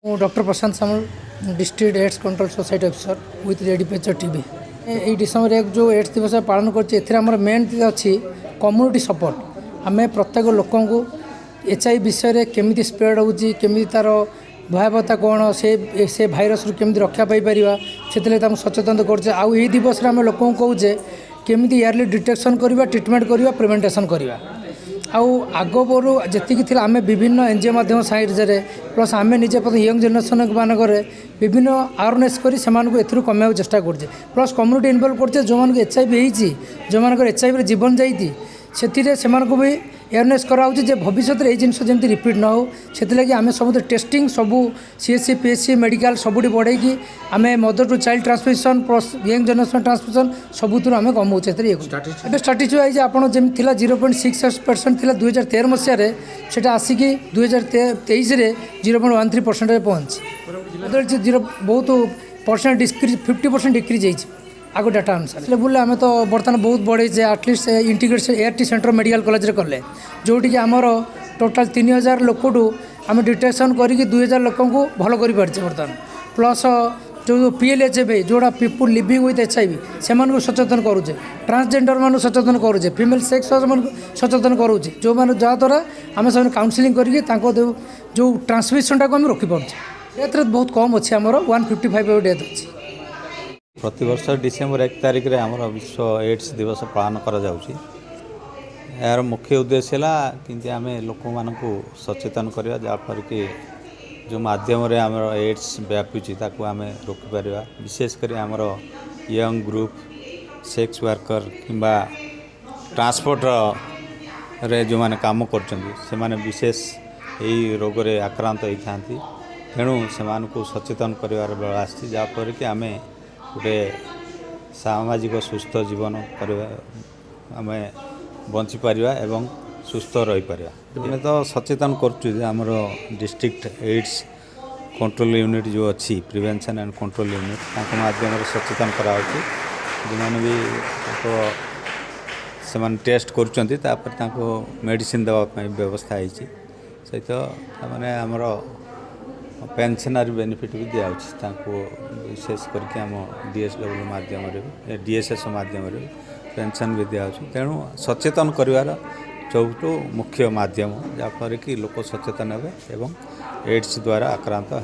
Doctor Prashant Samal district AIDS control society officer with रेडिपेचर TV ये December 1 जो एड्स दिवस पालन कर मेन अच्छी कम्युनिटी सपोर्ट आम प्रत्येक लोक HIV विषय में केमी स्प्रेड होमी तार भयावहता कौन से भाइरस केमी रक्षा पाई से सचेतन कर दिवस आम लोक कहे केमी इयरली डिटेक्शन करवा ट्रिटमेंट करवा प्रिवेंटेशन करवा आग बरु जी आम विभिन्न एनजीओ माध्यम साइड्रे प्लस आम निजे यंग जेनेरेशन मानक विभिन्न अवेयरनेस कर कम चेष्टा कर प्लस कम्युनिटी इनवल्व कर जो HIV होती जो मान HIV जीवन जाती से भी अवेयरनेस कराऊँ भविष्य में यही जिनस जमी रिपीट न हो से आम सब टेस्टिंग सबू CSC PSC मेडिकल सबुठी बढ़े आम mother to child transmission plus young generation transmission सबुत आम कमाऊ ये स्ट्राटेजी वाइज आप जमी 0.6% थी 2013 मसीह से आसिक 2023 0.13% पहुँची बहुत परसेंट डिक्रीज 50% डिक्रीज आगो डाटा अनुसार लेवल आम तो बर्तमान बहुत बढ़े at least integrated ART centre medical college कले जोटि आमर टोटाल 3000 लोकठू आम डिटेक्शन करके 2000 लोक भल कर बर्तमान प्लस जो PLHF जोड़ा पीपुल लिविंग विथ HIV से सचेतन करुचे ट्रांसजेंडर मान सचेतन करुचे फीमेल सेक्स सचेतन करुचे जो मैंने जहाँद्वारा आम सब काउनसिलिंग करके जो ट्रांसमिशन टाक आम रखिपारे डेथ रेट बहुत कम अच्छे आमर 155 डेथ अच्छी प्रतिवर्ष डिसेम्बर 1 तारिख रे आमर विश्व एड्स दिवस पालन करा जाउची। यार मुख्य उद्देश्य है कि आम लोक मानू सचेतन करवा जहाँफल कि जो माध्यम रे आमर एड्स व्यापुची ताकू आम रोकीपर विशेषकर आमर यंग ग्रुप सेक्स वर्कर किंबा ट्रांसपोर्ट रे जो माने काम कर विशेष यही रोग रे आक्रांत होता तेणु से सचेतन कर बेल आसी जहाँफल कि आम गोटे सामाजिक सुस्थ जीवन आम बंचीपर एवं सुस्थ रही पार आम तो सचेतन करमर डिस्ट्रिक्ट एड्स कंट्रोल यूनिट जो अच्छी प्रिवेंशन एंड कंट्रोल यूनिट माध्यम सचेतन कराऊँ जो मैंने भी से टेस्ट कर मेडिसिन देवाई व्यवस्था होती सहित मैंने आमर पेंशनर बेनिफिट भी दिखाऊँ विशेष करके आम DSW माध्यम DSS माध्यम पेंशन भी दिखाऊँ तेणु सचेतन कर सबुठु मुख्य माध्यम जहाँफल कि लोक सचेतन हे एवं एड्स द्वारा आक्रांत है।